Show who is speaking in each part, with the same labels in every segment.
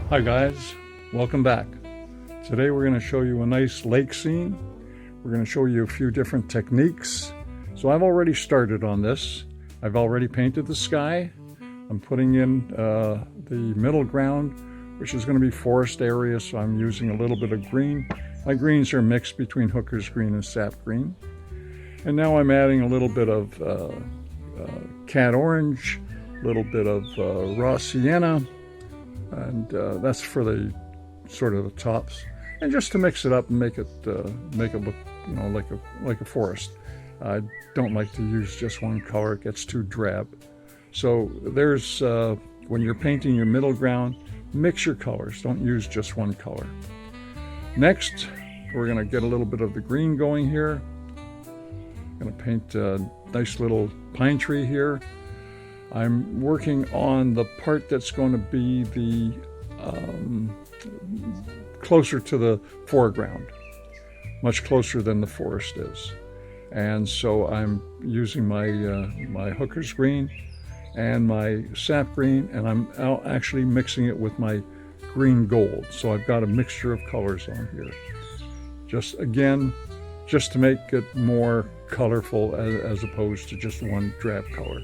Speaker 1: Hi guys, welcome back. Today we're going to show you a nice lake scene. We're going to show you a few different techniques. So I've already started on this. I've already painted the sky. I'm putting in the middle ground, which is going to be forest area, so I'm using a little bit of green. My greens are mixed between hooker's green and sap green. And now I'm adding a little bit of cat orange, a little bit of raw sienna, and that's for the sort of the tops, and just to mix it up and make it look, you know, like a forest. I don't like to use just one color; it gets too drab. So there's when you're painting your middle ground, mix your colors. Don't use just one color. Next, we're going to get a little bit of the green going here. I'm going to paint a nice little pine tree here. I'm working on the part that's going to be the closer to the foreground, much closer than the forest is. And so I'm using my my hooker's green and my sap green, and I'm actually mixing it with my green gold. So I've got a mixture of colors on here. Just to make it more colorful as opposed to just one drab color.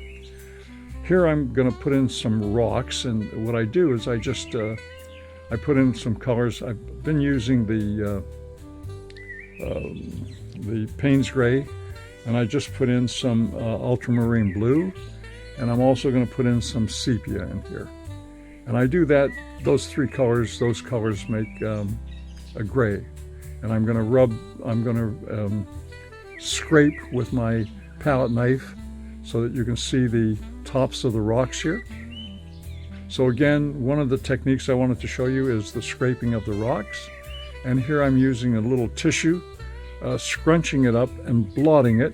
Speaker 1: Here I'm going to put in some rocks, and what I do is I just I put in some colors. I've been using the Payne's Gray, and I just put in some ultramarine blue, and I'm also going to put in some sepia in here. And I do that, those colors make a gray. And I'm going to scrape with my palette knife so that you can see the tops of the rocks here. So again, one of the techniques I wanted to show you is the scraping of the rocks. And here I'm using a little tissue, scrunching it up and blotting it,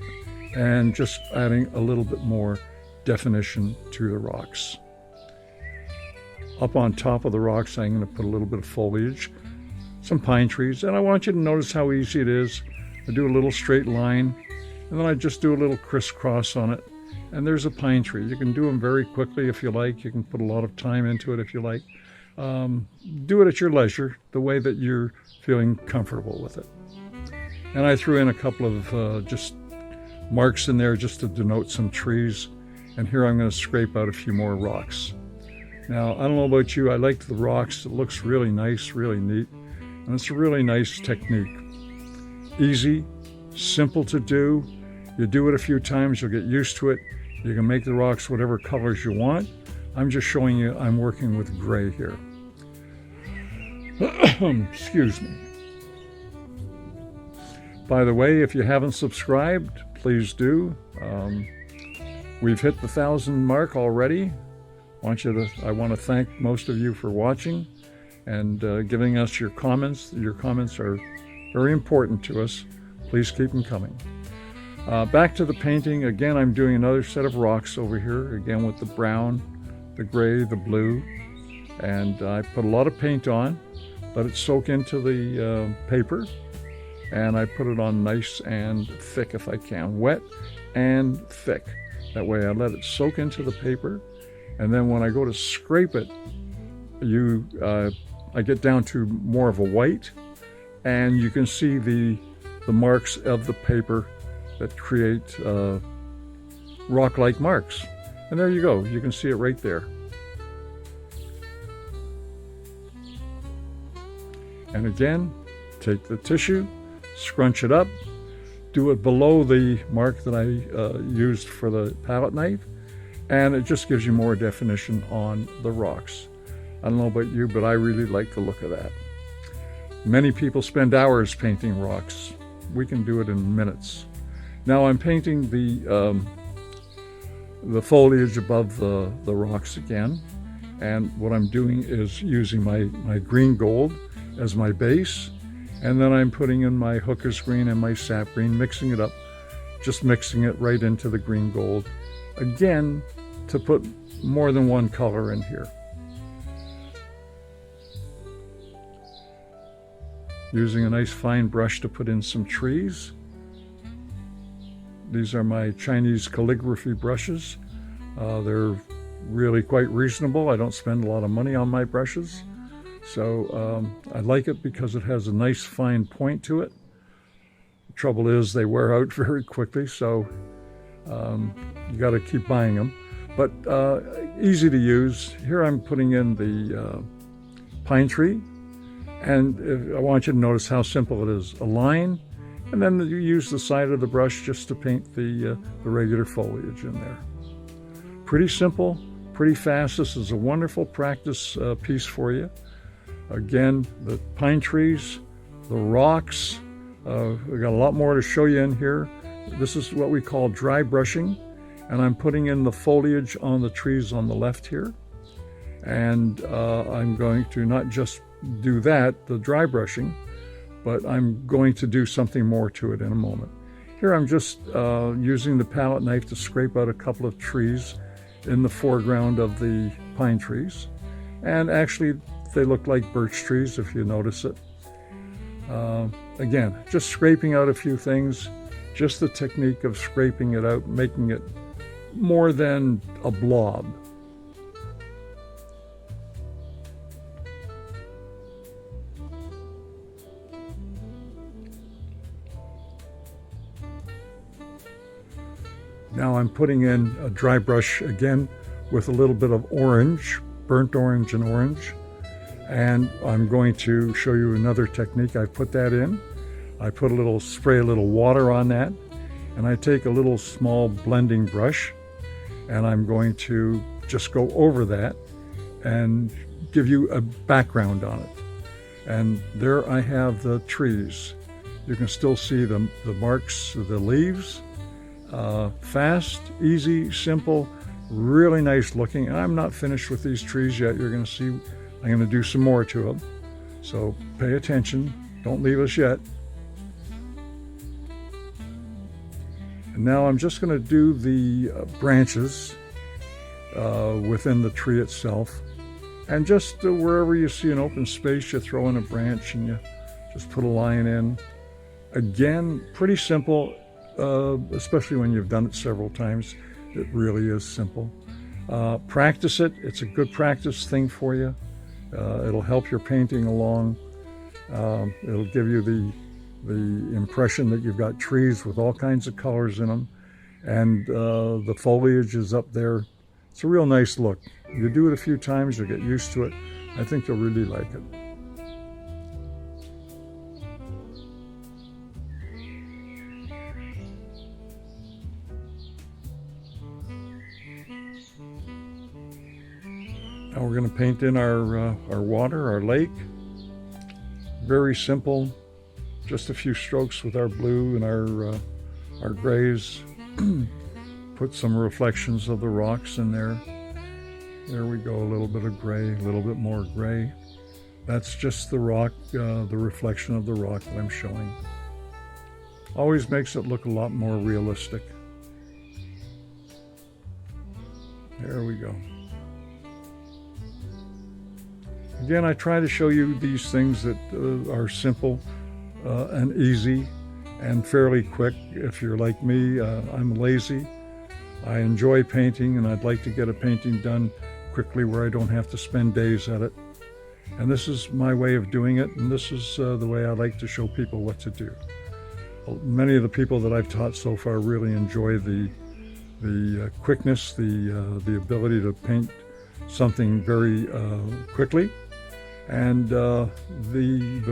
Speaker 1: and just adding a little bit more definition to the rocks. Up on top of the rocks, I'm going to put a little bit of foliage, some pine trees, and I want you to notice how easy it is. I do a little straight line, and then I just do a little crisscross on it, and there's a pine tree. You can do them very quickly if you like. You can put a lot of time into it if you like. Do it at your leisure, the way that you're feeling comfortable with it. And I threw in a couple of just marks in there just to denote some trees, and here I'm going to scrape out a few more rocks. Now, I don't know about you, I like the rocks. It looks really nice, really neat, and it's a really nice technique. Easy, simple to do. You do it a few times, you'll get used to it. You can make the rocks whatever colors you want. I'm just showing you I'm working with gray here. Excuse me. By the way, if you haven't subscribed, please do. We've hit the 1,000 mark already. I want to thank most of you for watching and giving us your comments. Your comments are very important to us. Please keep them coming. Back to the painting. Again, I'm doing another set of rocks over here, again with the brown, the gray, the blue. And I put a lot of paint on, let it soak into the paper, and I put it on nice and thick if I can, wet and thick. That way I let it soak into the paper, and then when I go to scrape it, I get down to more of a white, and you can see the marks of the paper that create rock-like marks. And there you go, you can see it right there. And again, take the tissue, scrunch it up, do it below the mark that I used for the palette knife, and it just gives you more definition on the rocks. I don't know about you, but I really like the look of that. Many people spend hours painting rocks. We can do it in minutes. Now I'm painting the foliage above the rocks again, and what I'm doing is using my green gold as my base, and then I'm putting in my hooker's green and my sap green, mixing it up, just mixing it right into the green gold. Again, to put more than one color in here. Using a nice fine brush to put in some trees. These are my Chinese calligraphy brushes. They're really quite reasonable. I don't spend a lot of money on my brushes. So I like it because it has a nice fine point to it. The trouble is they wear out very quickly, so you got to keep buying them. But easy to use. Here I'm putting in the pine tree, and I want you to notice how simple it is. A line, and then you use the side of the brush just to paint the regular foliage in there. Pretty simple, pretty fast. This is a wonderful practice piece for you. Again, the pine trees, the rocks. We got a lot more to show you in here. This is what we call dry brushing, and I'm putting in the foliage on the trees on the left here. And I'm going to not just do that, the dry brushing, but I'm going to do something more to it in a moment. Here I'm just using the palette knife to scrape out a couple of trees in the foreground of the pine trees. And actually, they look like birch trees if you notice it. Again, just scraping out a few things, just the technique of scraping it out, making it more than a blob. Now I'm putting in a dry brush again with a little bit of orange, burnt orange and orange. And I'm going to show you another technique. I put that in. I spray a little water on that, and I take a little small blending brush, and I'm going to just go over that and give you a background on it. And there I have the trees. You can still see the marks of the leaves. Fast, easy, simple, really nice looking. And I'm not finished with these trees yet. You're going to see I'm going to do some more to them. So pay attention. Don't leave us yet. And now I'm just going to do the branches within the tree itself. And just wherever you see an open space, you throw in a branch and you just put a line in. Again, pretty simple, especially when you've done it several times. It really is simple. Practice it. It's a good practice thing for you. It'll help your painting along. It'll give you the impression that you've got trees with all kinds of colors in them, and the foliage is up there. It's a real nice look. You do it a few times, you'll get used to it. I think you'll really like it. Now we're going to paint in our water, our lake. Very simple, just a few strokes with our blue and our grays. Put some reflections of the rocks in there. There we go, a little bit of gray, a little bit more gray. That's just the rock, the reflection of the rock that I'm showing. Always makes it look a lot more realistic. There we go. Again, I try to show you these things that are simple and easy and fairly quick. If you're like me, I'm lazy. I enjoy painting, and I'd like to get a painting done quickly where I don't have to spend days at it. And this is my way of doing it, and this is the way I like to show people what to do. Many of the people that I've taught so far really enjoy the quickness, the ability to paint something very quickly. And the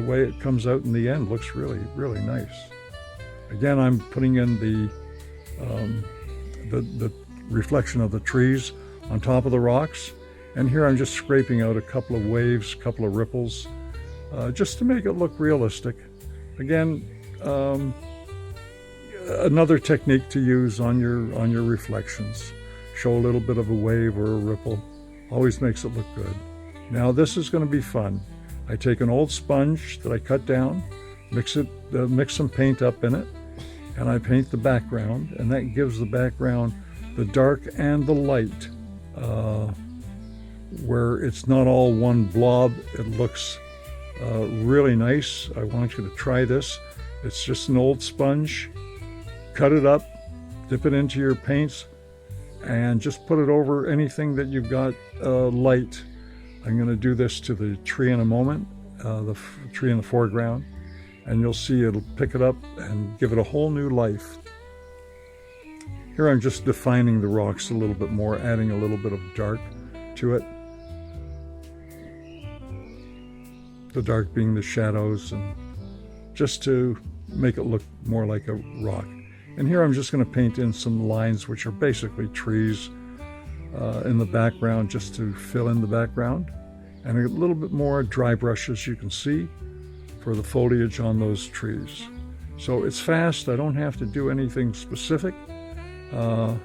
Speaker 1: way it comes out in the end looks really, really nice. Again, I'm putting in the reflection of the trees on top of the rocks. And here I'm just scraping out a couple of waves, a couple of ripples, just to make it look realistic. Again, another technique to use on your reflections. Show a little bit of a wave or a ripple. Always makes it look good. Now this is going to be fun. I take an old sponge that I cut down, mix some paint up in it, and I paint the background, and that gives the background the dark and the light, where it's not all one blob. It looks really nice. I want you to try this. It's just an old sponge. Cut it up, dip it into your paints, and just put it over anything that you've got light. I'm going to do this to the tree in a moment, the tree in the foreground, and you'll see it'll pick it up and give it a whole new life. Here I'm just defining the rocks a little bit more, adding a little bit of dark to it. The dark being the shadows, and just to make it look more like a rock. And here I'm just going to paint in some lines which are basically trees in the background, just to fill in the background. And a little bit more dry brush, as you can see, for the foliage on those trees. So it's fast, I don't have to do anything specific.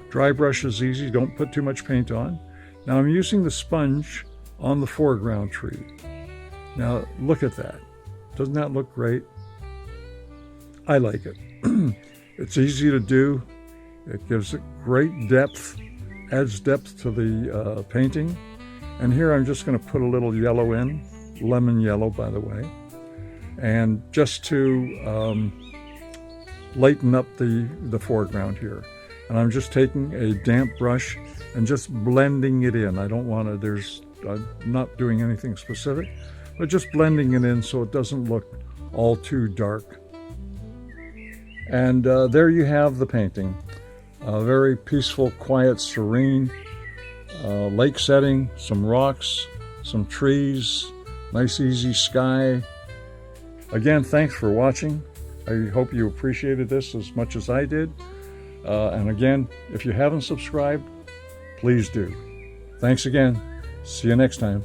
Speaker 1: Dry brush is easy, don't put too much paint on. Now I'm using the sponge on the foreground tree. Now look at that. Doesn't that look great? I like it. It's easy to do. It gives it great depth, adds depth to the painting. And here I'm just going to put a little yellow in, lemon yellow by the way, and just to lighten up the foreground here. And I'm just taking a damp brush and just blending it in. I don't want to, I'm not doing anything specific, but just blending it in so it doesn't look all too dark. And there you have the painting. Very peaceful, quiet, serene lake setting, some rocks, some trees, nice easy sky. Again, thanks for watching. I hope you appreciated this as much as I did. And again, if you haven't subscribed, please do. Thanks again. See you next time.